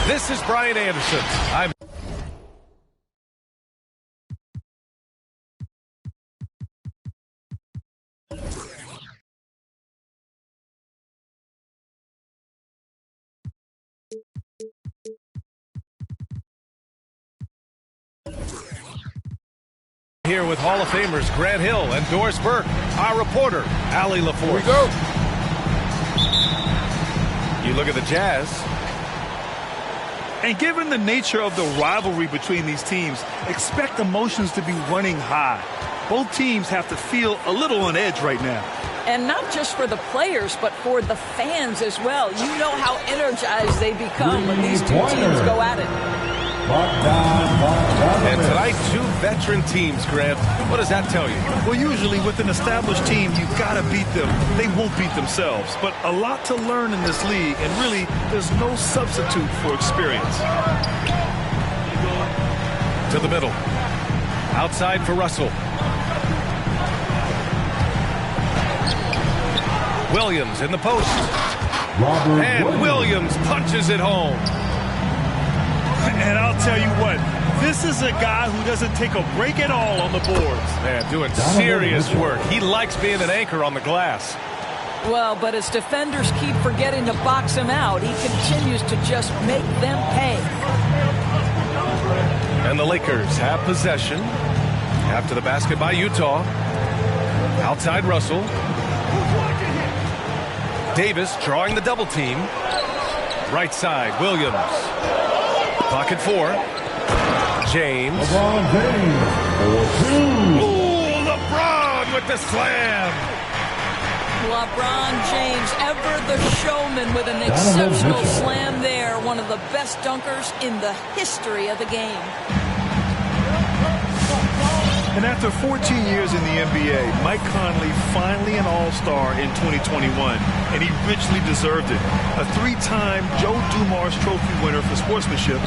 This is Brian Anderson. I'm here with Hall of Famers Grant Hill and Doris Burke, our reporter, Allie LaForce. Here we go. You look at the Jazz. And given the nature of the rivalry between these teams, expect emotions to be running high. Both teams have to feel a little on edge right now. And not just for the players, but for the fans as well. You know how energized they become when these two teams go at it. And tonight, two veteran teams, Grant. What does that tell you? Well, usually with an established team, you've got to beat them. They won't beat themselves. But a lot to learn in this league, and really, there's no substitute for experience. To the middle. Outside for Russell. Williams in the post. And Williams punches it home. And I'll tell you what, this is a guy who doesn't take a break at all on the boards. Man, doing serious work. He likes being an anchor on the glass. Well, but as defenders keep forgetting to box him out, he continues to just make them pay. And the Lakers have possession. After the basket by Utah. Outside Russell. Davis drawing the double team. Right side, Williams. Pocket four. James. LeBron James. Ooh, LeBron with the slam. LeBron James, ever the showman with an exceptional slam there. One of the best dunkers in the history of the game. And after 14 years in the NBA, Mike Conley finally an All-Star in 2021, and he richly deserved it. A three-time Joe Dumars Trophy winner for sportsmanship,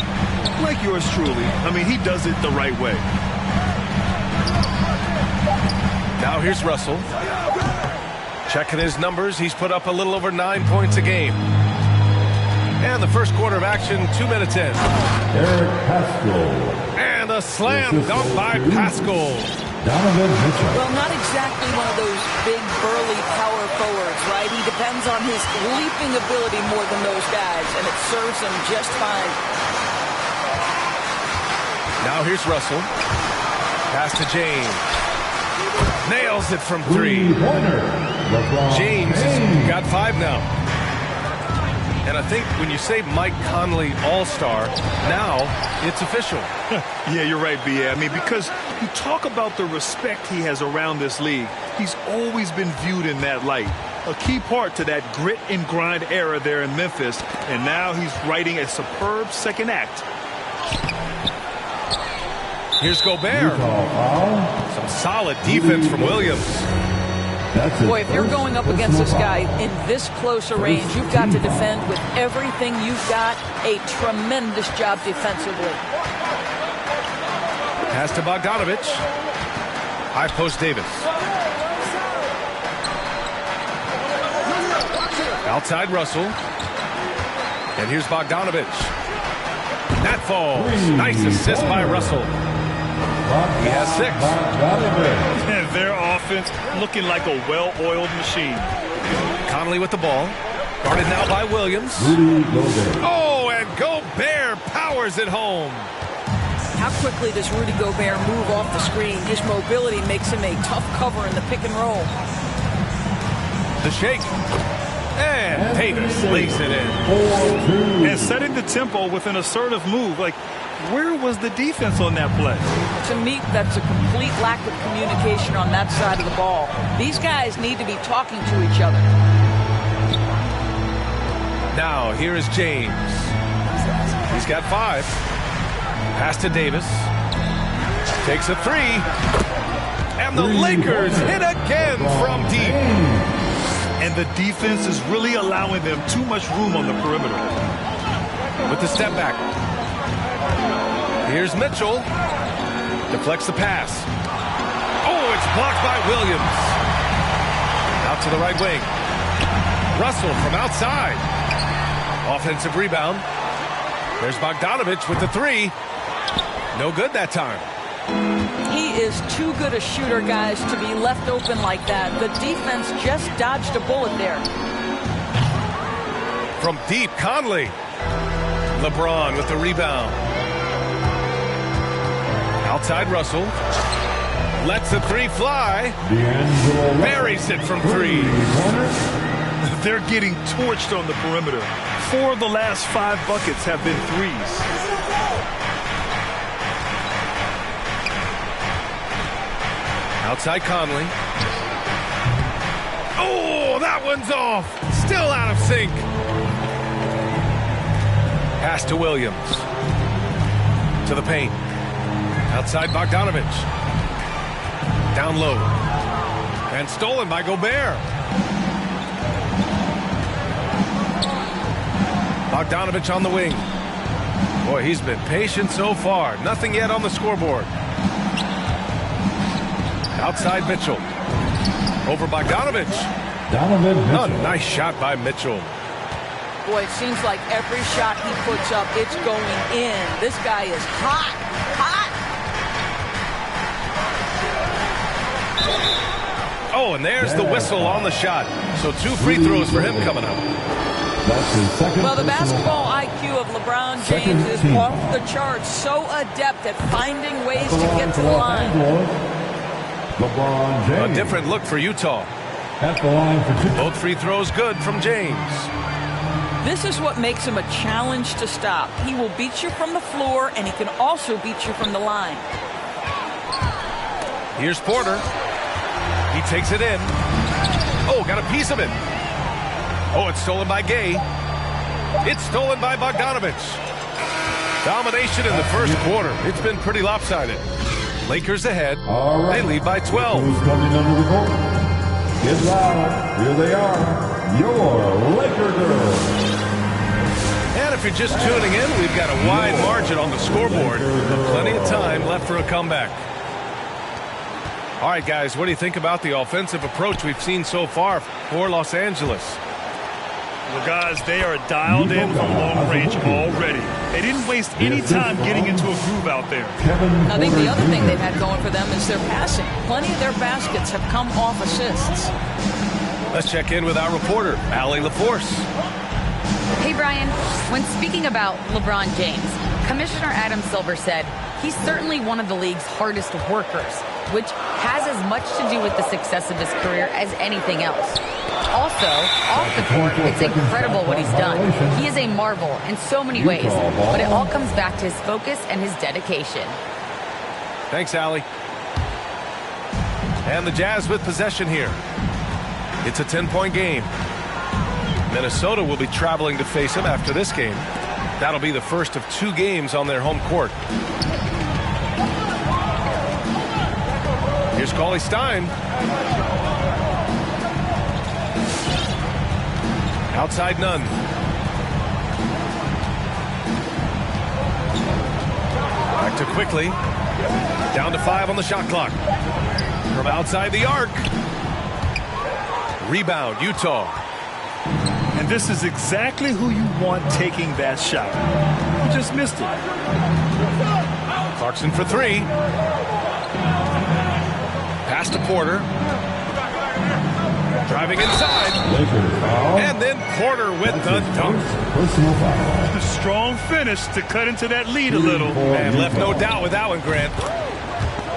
like yours truly. I mean, he does it the right way. Now here's Russell. Checking his numbers, he's put up a little over 9 points a game. And the first quarter of action, 2 minutes in. Eric Pascal. And a slam dunk by Pascal. Well, not exactly one of those big, burly power forwards, right? He depends on his leaping ability more than those guys, and it serves him just fine. Now here's Russell. Pass to James. Nails it from three. James has got 5 now. And I think when you say Mike Conley All-Star, now it's official. Yeah, you're right, B.A. I mean, because you talk about the respect he has around this league. He's always been viewed in that light. A key part to that grit and grind era there in Memphis. And now he's writing a superb second act. Here's Gobert. Some solid defense from Williams. Boy, if you're going up against this guy in this close a range, you've got to defend with everything you've got. A tremendous job defensively. Pass to Bogdanovich. High post Davis. Outside Russell. And here's Bogdanovich. That falls. Nice assist by Russell. He has 6. And their offense looking like a well-oiled machine. Conley with the ball. Guarded now by Williams. Oh, and Gobert powers it home. How quickly does Rudy Gobert move off the screen? His mobility makes him a tough cover in the pick and roll. The shake. And Davis lays it in. And setting the tempo with an assertive move. Like, where was the defense on that play? To me, that's a complete lack of communication on that side of the ball. These guys need to be talking to each other. Now, here is James. He's got 5. Pass to Davis. Takes a 3. And the Lakers hit again from deep. And the defense is really allowing them too much room on the perimeter. With the step back. Here's Mitchell. Deflects the pass. Oh, it's blocked by Williams. Out to the right wing. Russell from outside. Offensive rebound. There's Bogdanovich with the three. No good that time. He is too good a shooter, guys, to be left open like that. The defense just dodged a bullet there. From deep, Conley. LeBron with the rebound. Outside Russell. Lets the three fly. Buries it from three. They're getting torched on the perimeter. 4 of the last 5 buckets have been threes. Outside Conley. Oh, that one's off. Still out of sync. Pass to Williams. To the paint. Outside Bogdanovich. Down low. And stolen by Gobert. Bogdanovich on the wing. Boy, he's been patient so far. Nothing yet on the scoreboard. Outside Mitchell. Over Bogdanovich. Oh, nice shot by Mitchell. Boy, it seems like every shot he puts up, it's going in. This guy is hot, hot. Oh, and there's the whistle on the shot. So 2 free throws for him coming up. Well, the basketball IQ of LeBron James is off the charts. So adept at finding ways to get to the line. LeBron James. A different look for Utah. At the line for 2. Both free throws good from James. This is what makes him a challenge to stop. He will beat you from the floor, and he can also beat you from the line. Here's Porter. He takes it in. Oh, got a piece of it. Oh, it's stolen by Gay. It's stolen by Bogdanovich. Domination in the first quarter. It's been pretty lopsided. Lakers ahead. Right. They lead by 12. Who's coming under the court? Get loud. Here they are. Your Laker girls. And if you're just tuning in, we've got a wide margin on the scoreboard. Plenty of time left for a comeback. All right, guys, what do you think about the offensive approach we've seen so far for Los Angeles? Well, guys, they are dialed in from long range already. They didn't waste any time getting into a groove out there. I think the other thing they've had going for them is their passing. Plenty of their baskets have come off assists. Let's check in with our reporter, Allie LaForce. Hey, Brian. When speaking about LeBron James, Commissioner Adam Silver said he's certainly one of the league's hardest workers, which has as much to do with the success of his career as anything else. Also, off the court, it's incredible what he's done. He is a marvel in so many ways, but it all comes back to his focus and his dedication. Thanks, Allie. And the Jazz with possession here. It's a 10-point game. Minnesota will be traveling to face him after this game. That'll be the first of 2 games on their home court. Here's Cauley Stein. Outside Nunn. Back to Quickly. Down to 5 on the shot clock. From outside the arc. Rebound, Utah. And this is exactly who you want taking that shot. You just missed it. Clarkson for 3. Pass to Porter. Driving inside. And then Porter with the dunk. A strong finish to cut into that lead a little. And left no doubt with that one, Grant.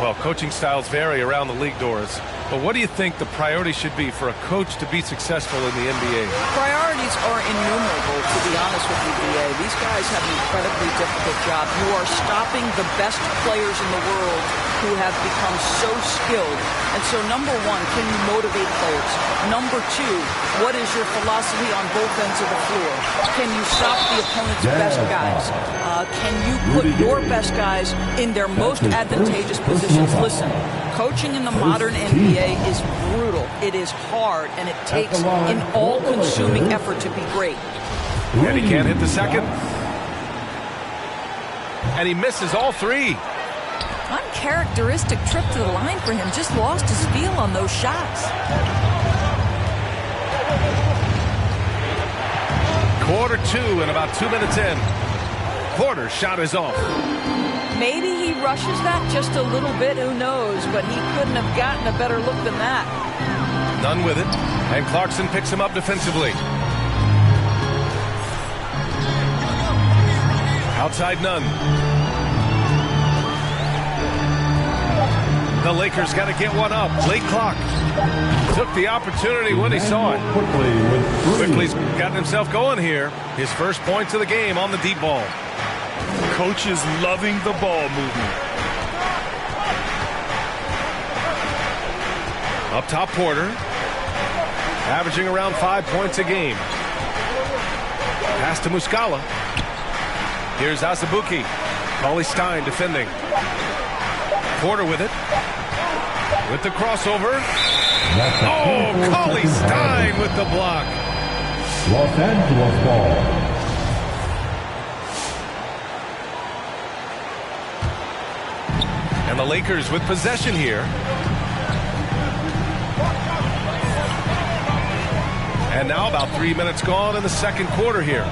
Well, coaching styles vary around the league doors. But what do you think the priority should be for a coach to be successful in the NBA? Priorities are innumerable, to be honest with you, BA. These guys have an incredibly difficult job. You are stopping the best players in the world who have become so skilled. And so, number 1, can you motivate players? Number 2, what is your philosophy on both ends of the floor? Can you stop the opponent's best guys? Can you put your best guys in their most advantageous positions? Listen, coaching in the modern NBA is brutal. It is hard, and it takes an all-consuming effort to be great. And he can't hit the second. And he misses all 3. Uncharacteristic trip to the line for him. Just lost his feel on those shots. Quarter 2 and about 2 minutes in. Porter's shot is off. Maybe he rushes that just a little bit, who knows, but he couldn't have gotten a better look than that. Nunn with it, and Clarkson picks him up defensively. Outside Nunn. The Lakers got to get one up. Late clock. Took the opportunity when he saw it. Quickly's gotten himself going here. His first points of the game on the deep ball. Coach is loving the ball movement. Up top, Porter. Averaging around 5 points a game. Pass to Muscala. Here's Azubuike. Cauley Stein defending. Porter with it. With the crossover. Oh, Cauley Stein with the block. Los Angeles ball. And the Lakers with possession here. And now about 3 minutes gone in the second quarter here.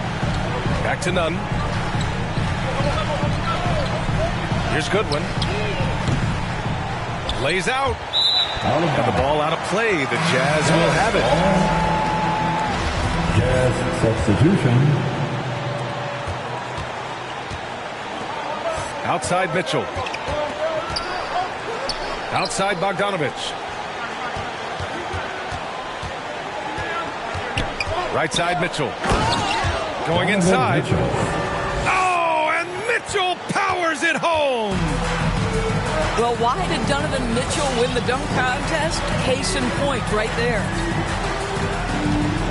Back to Nunn. Here's Goodwin. Lays out. And the ball out of play. The Jazz will have it. Jazz substitution. Outside Mitchell. Outside Bogdanovich. Right side Mitchell. Going inside. Oh, and Mitchell powers it home. Well, why did Donovan Mitchell win the dunk contest? Case in point right there.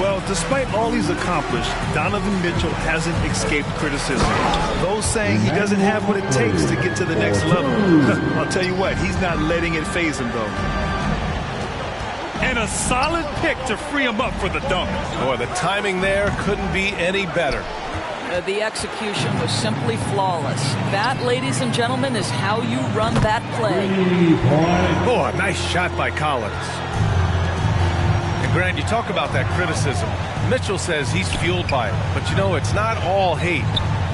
Well, despite all he's accomplished, Donovan Mitchell hasn't escaped criticism. Those saying he doesn't have what it takes to get to the next level. I'll tell you what, he's not letting it faze him, though. And a solid pick to free him up for the dunk. Boy, the timing there couldn't be any better. The execution was simply flawless. That, ladies and gentlemen, is how you run that play. Oh, a nice shot by Collins. And Grant, you talk about that criticism. Mitchell says he's fueled by it. But, you know, it's not all hate.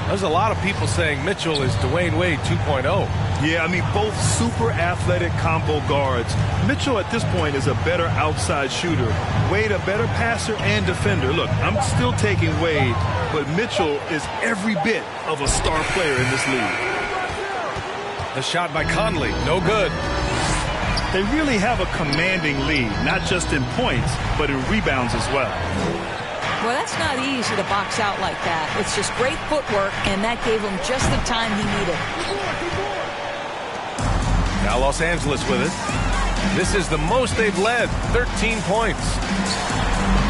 There's a lot of people saying Mitchell is Dwayne Wade 2.0. Yeah, I mean, both super athletic combo guards. Mitchell at this point is a better outside shooter. Wade a better passer and defender. Look, I'm still taking Wade, but Mitchell is every bit of a star player in this league. The shot by Conley, no good. They really have a commanding lead, not just in points, but in rebounds as well. Well, that's not easy to box out like that. It's just great footwork, and that gave him just the time he needed. Now Los Angeles with it. This is the most they've led, 13 points.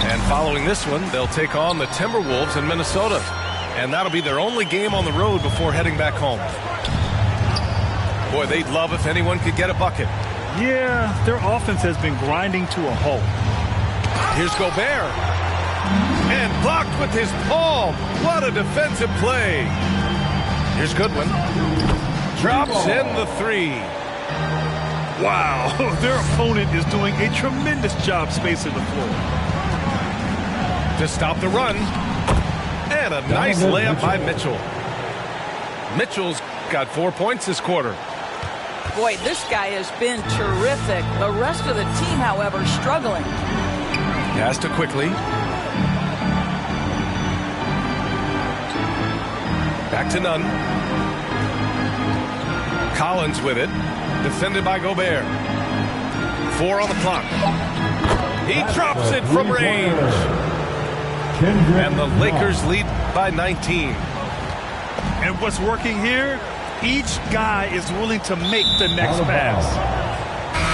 And following this one, they'll take on the Timberwolves in Minnesota. And that'll be their only game on the road before heading back home. Boy, they'd love if anyone could get a bucket. Yeah, their offense has been grinding to a halt. Here's Gobert. And blocked with his palm. What a defensive play. Here's Goodwin. Drops in the three. Wow, their opponent is doing a tremendous job spacing the floor. To stop the run. And a nice layup by Mitchell. Mitchell's got 4 points this quarter. Boy, this guy has been terrific. The rest of the team, however, struggling. Pass to Quickly. Back to Nunn. Collins with it. Defended by Gobert. 4 on the clock. He drops it from range. And the Lakers lead by 19. And what's working here? Each guy is willing to make the next pass.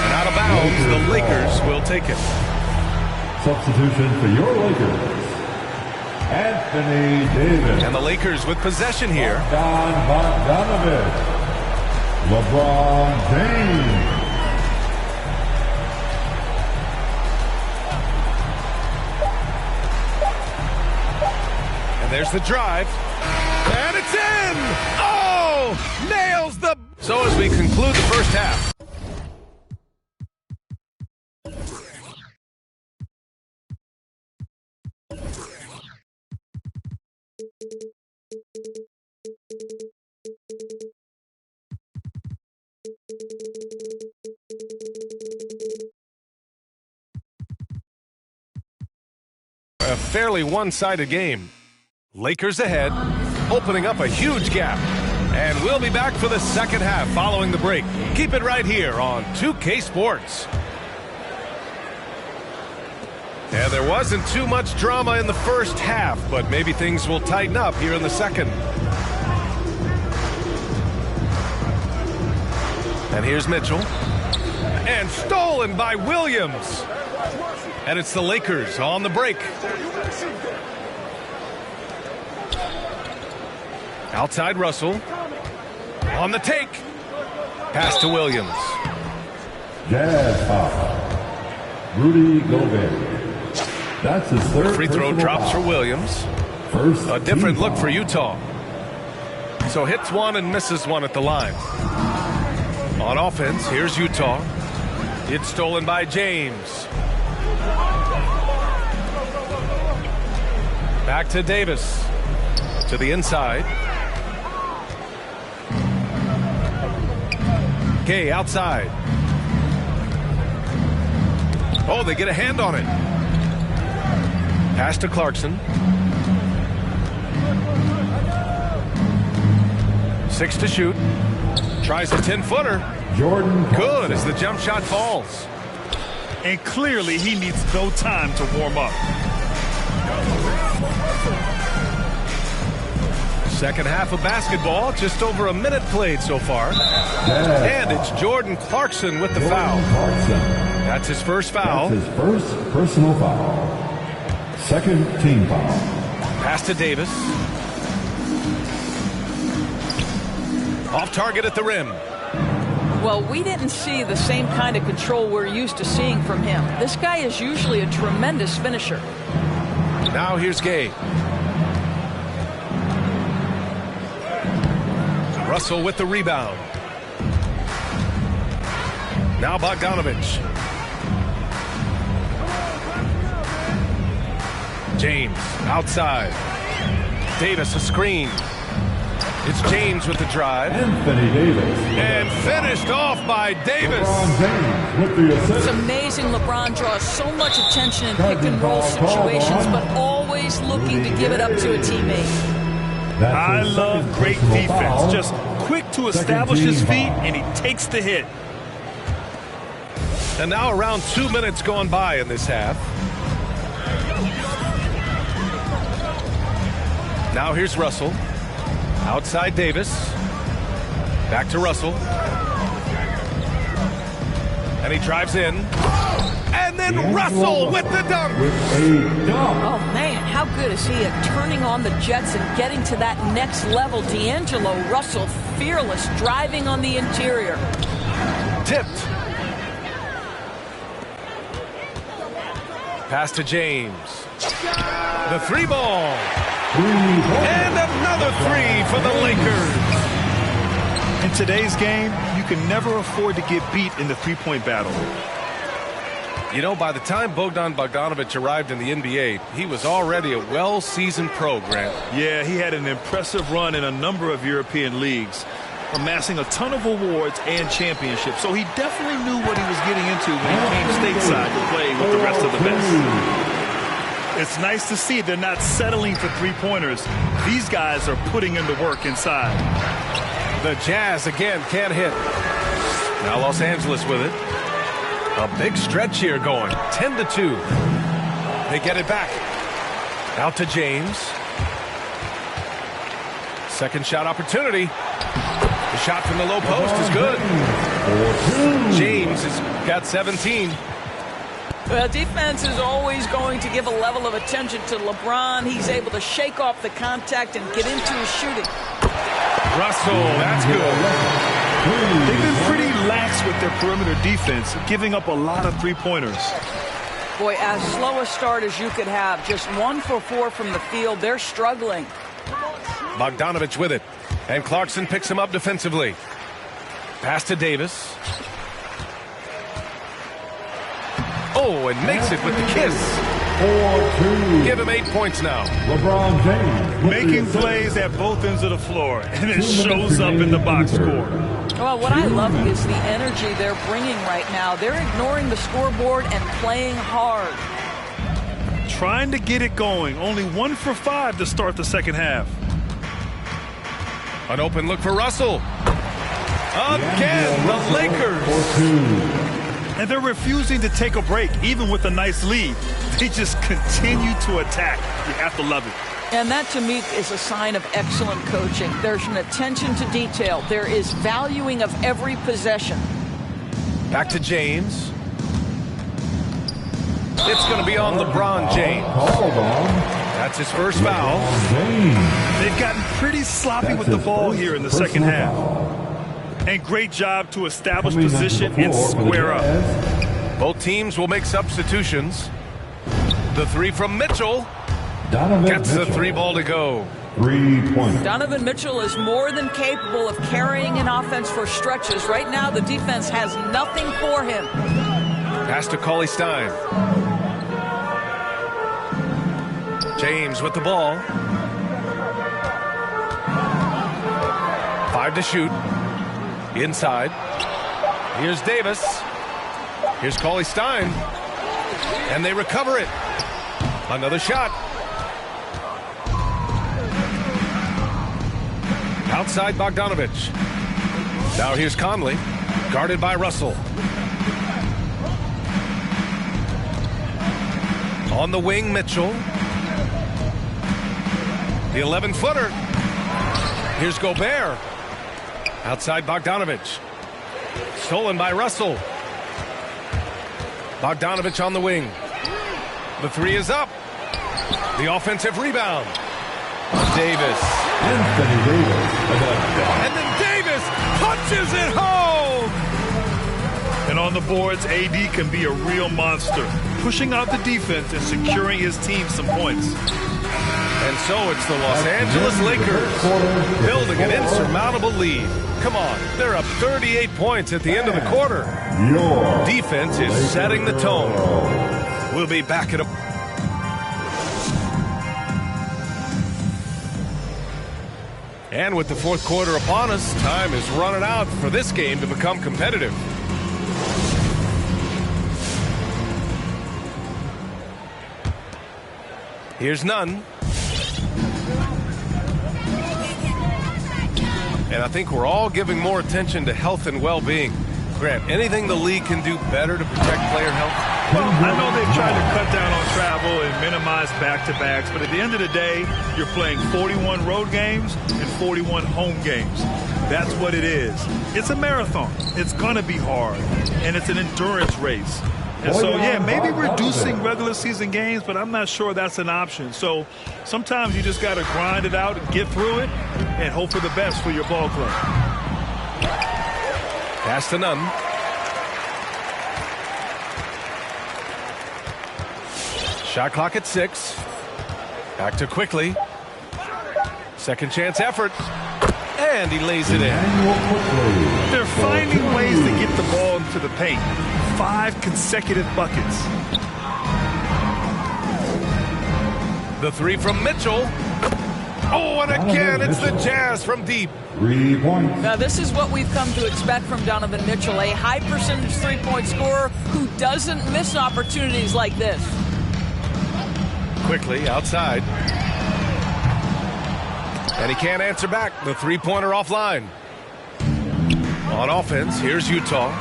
And out of bounds, the Lakers will take it. Substitution for your Lakers. Anthony Davis. And the Lakers with possession here. Bogdanovich. LeBron James. And there's the drive. And it's in! Oh! Nails the... So as we conclude the first half. a fairly one-sided game. Lakers ahead, opening up a huge gap. And we'll be back for the second half following the break. Keep it right here on 2K Sports. And there wasn't too much drama in the first half, but maybe things will tighten up here in the second. And here's Mitchell. And stolen by Williams. And it's the Lakers on the break. Outside Russell. On the take. Pass to Williams. Jazz foul. Rudy Gobert. That's his third free throw drops for Williams. A different look for Utah. So hits one and misses one at the line. On offense, here's Utah. It's stolen by James. Back to Davis. To the inside. Gay outside. Oh, they get a hand on it. Pass to Clarkson. 6 to shoot. Tries a 10-footer. Jordan. Good as the jump shot falls. And clearly he needs no time to warm up. Second half of basketball, just over a minute played so far. And it's Jordan Clarkson with the foul. That's his first foul. That's his first personal foul. Second team foul. Pass to Davis. Off target at the rim. Well, we didn't see the same kind of control we're used to seeing from him. This guy is usually a tremendous finisher. Now here's Gay. Russell with the rebound. Now Bogdanovich. James outside. Davis a screen. It's James with the drive. Anthony Davis. And finished off by Davis. LeBron James with the assist. It's amazing LeBron draws so much attention in pick-and-roll situations, but always looking to give it up to a teammate. I love great defense. Just quick to establish his feet, and he takes the hit. And now around 2 minutes gone by in this half. Now here's Russell. Outside Davis. Back to Russell. And he drives in. And then Russell with the dunk. Oh, man, how good is he at turning on the Jets and getting to that next level? D'Angelo Russell, fearless, driving on the interior. Tipped. Pass to James. The three ball. And another three for the Lakers. In today's game, you can never afford to get beat in the three-point battle. You know, by the time Bogdanovich arrived in the NBA, he was already a well-seasoned pro, Grant. Yeah, he had an impressive run in a number of European leagues, amassing a ton of awards and championships. So he definitely knew what he was getting into when he came stateside to play with the rest of the best. It's nice to see they're not settling for three-pointers. These guys are putting in the work inside. The Jazz again can't hit. Now Los Angeles with it. A big stretch here going. 10-2. They get it back. Out to James. Second shot opportunity. The shot from the low post is good. James has got 17. Well, defense is always going to give a level of attention to LeBron. He's able to shake off the contact and get into his shooting. Russell, that's good. They've been pretty lax with their perimeter defense, giving up a lot of three-pointers. Boy, as slow a start as you could have. Just 1 for 4 from the field. They're struggling. Bogdanovich with it. And Clarkson picks him up defensively. Pass to Davis. Oh, and makes it with the kiss. 4-2. Give him 8 points now. LeBron James making plays at both ends of the floor, and it shows up in the box score. Well, what I love is the energy they're bringing right now. They're ignoring the scoreboard and playing hard. trying to get it going. Only 1 for 5 to start the second half. An open look for Russell. Again, the Lakers. And they're refusing to take a break, even with a nice lead. They just continue to attack. You have to love it. And that, to me, is a sign of excellent coaching. There's an attention to detail. There is valuing of every possession. Back to James. It's going to be on LeBron James. That's his first foul. They've gotten pretty sloppy with the ball here in the second half. And great job to establish position and square up. Both teams will make substitutions. The three from Mitchell. Gets the 3 ball to go. 3 points. Donovan Mitchell is more than capable of carrying an offense for stretches. Right now, the defense has nothing for him. Pass to Cauley Stein. James with the ball. 5 to shoot. Inside. Here's Davis. Here's Cauley Stein. And they recover it. Another shot. Outside Bogdanovich. Now here's Conley. Guarded by Russell. On the wing, Mitchell. The 11-footer. Here's Gobert. Outside Bogdanovich. Stolen by Russell. Bogdanovich on the wing. The 3 is up. The offensive rebound. Davis. Anthony Davis. And then Davis punches it home. And on the boards, AD can be a real monster, pushing out the defense and securing his team some points. And so it's the Los Angeles Lakers building an insurmountable lead. Come on, they're up 38 points at the end of the quarter. Your Defense is setting the tone. We'll be back at a... And with the fourth quarter upon us, time is running out for this game to become competitive. Here's Nunn. And I think we're all giving more attention to health and well-being. Grant, anything the league can do better to protect player health? Well, I know they've tried to cut down on travel and minimize back-to-backs, but at the end of the day, you're playing 41 road games and 41 home games. That's what it is. It's a marathon. It's going to be hard, and it's an endurance race. And so, yeah, maybe reducing regular season games, but I'm not sure that's an option. So sometimes you just got to grind it out and get through it and hope for the best for your ball club. Pass to Nunn. Shot clock at 6. Back to Quickly. Second chance effort. And he lays it in. They're finding ways to get the ball into the paint. 5 consecutive buckets. The 3 from Mitchell. Oh, and again, it's the Jazz from deep. 3 points. Now, this is what we've come to expect from Donovan Mitchell, a high-percentage three-point scorer who doesn't miss opportunities like this. Quickly outside. And he can't answer back. The three-pointer offline. On offense, here's Utah.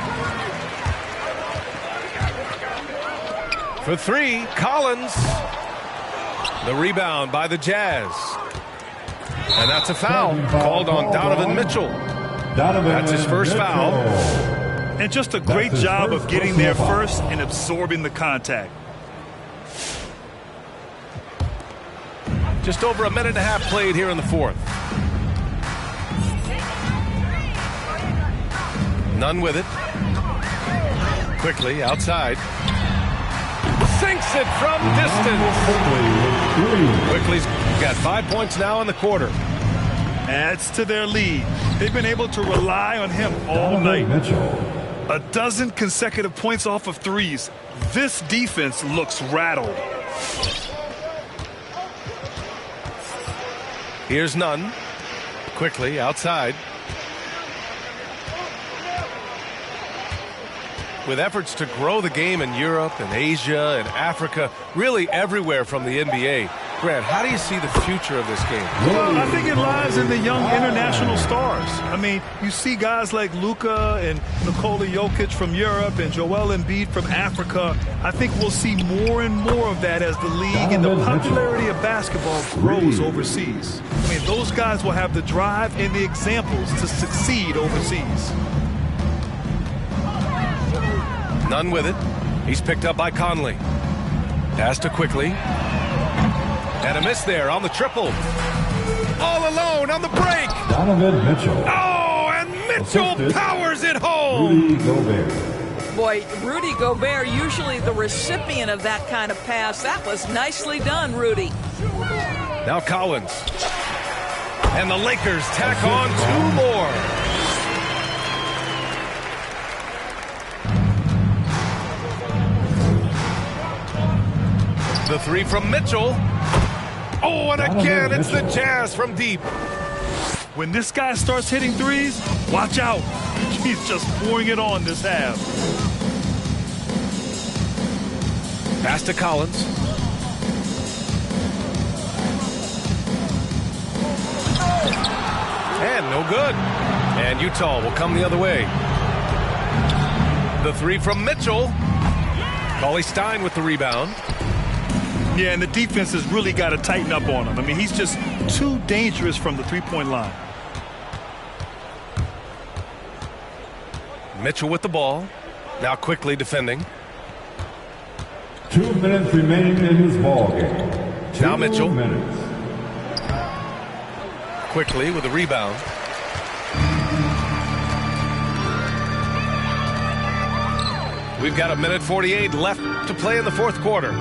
For 3, Collins. The rebound by the Jazz. And that's a foul called on Donovan Mitchell. That's his first foul. And just a great job of getting there first and absorbing the contact. Just over a minute and a half played here in the fourth. Nunn with it. Quickly outside. Sinks it from distance. Quickly's got 5 points now in the quarter. Adds to their lead. They've been able to rely on him all night. A dozen consecutive points off of threes. This defense looks rattled. Here's Nunn. Quickly outside. With efforts to grow the game in Europe and Asia and Africa, really everywhere from the NBA. Grant, how do you see the future of this game? Well, I think it lies in the young international stars. I mean, you see guys like Luka and Nikola Jokic from Europe and Joel Embiid from Africa. I think we'll see more and more of that as the league and the popularity of basketball grows overseas. I mean, those guys will have the drive and the examples to succeed overseas. None with it. He's picked up by Conley. Pass to Quickly. And a miss there on the triple. All alone on the break. Donovan Mitchell. Oh, and Mitchell powers it home. Rudy Gobert. Boy, Rudy Gobert, usually the recipient of that kind of pass. That was nicely done, Rudy. Now Collins. And the Lakers tack on 2 more. The 3 from Mitchell. Oh, and again, it's the Jazz from deep. When this guy starts hitting threes, watch out. He's just pouring it on this half. Pass to Collins. And no good. And Utah will come the other way. The 3 from Mitchell. Cauley Stein with the rebound. Yeah, and the defense has really got to tighten up on him. I mean, he's just too dangerous from the three-point line. Mitchell with the ball. Now Quickly defending. 2 minutes remaining in this ball game. Now Mitchell. 2 minutes. Quickly with the rebound. We've got 1:48 left to play in the 4th quarter.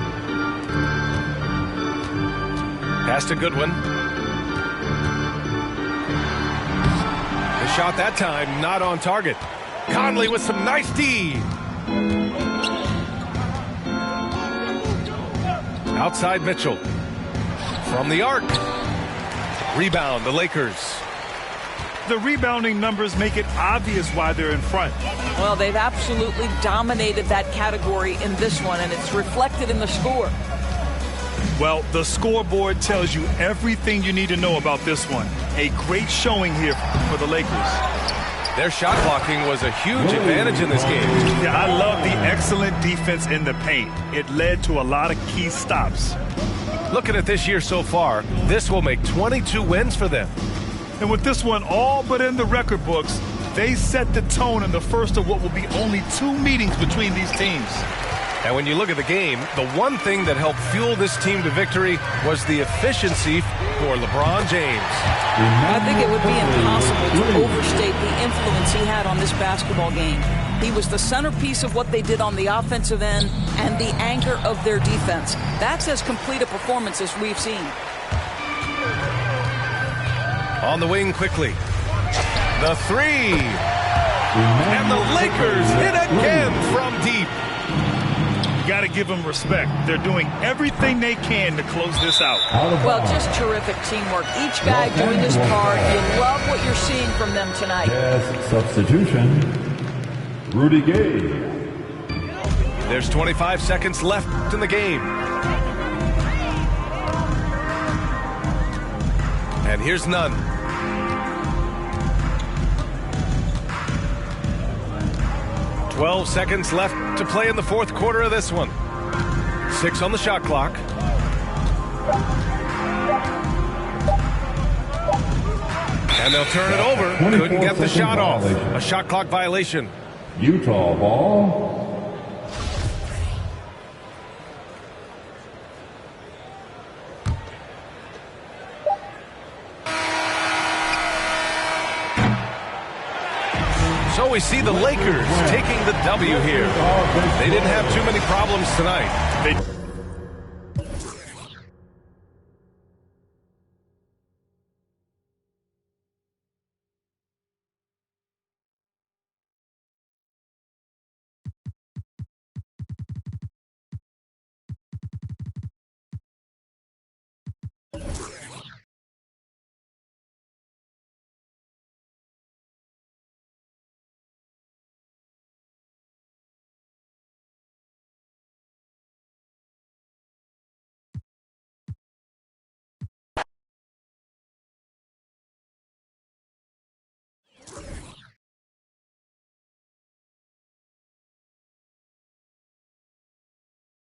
Pass to Goodwin. The shot that time not on target. Conley with some nice D. Outside Mitchell. From the arc. Rebound, the Lakers. The rebounding numbers make it obvious why they're in front. Well, they've absolutely dominated that category in this one, and it's reflected in the score. Well, the scoreboard tells you everything you need to know about this one. A great showing here for the Lakers. Their shot blocking was a huge advantage in this game. Yeah, I love the excellent defense in the paint. It led to a lot of key stops. Looking at this year so far, this will make 22 wins for them. And with this one all but in the record books, they set the tone in the first of what will be only 2 meetings between these teams. And when you look at the game, the one thing that helped fuel this team to victory was the efficiency for LeBron James. I think it would be impossible to overstate the influence he had on this basketball game. He was the centerpiece of what they did on the offensive end and the anchor of their defense. That's as complete a performance as we've seen. On the wing Quickly. The 3. And the Lakers hit again from deep. You got to give them respect. They're doing everything they can to close this out. Well, just terrific teamwork. Each guy doing his part. You love what you're seeing from them tonight. Yes, substitution. Rudy Gay. There's 25 seconds left in the game. And here's none. "12 seconds left to play in the 4th quarter of this one. 6 on the shot clock. And they'll turn it over. Couldn't get the shot off. A shot clock violation. Utah ball. So we see the Lakers taking the W here. They didn't have too many problems tonight.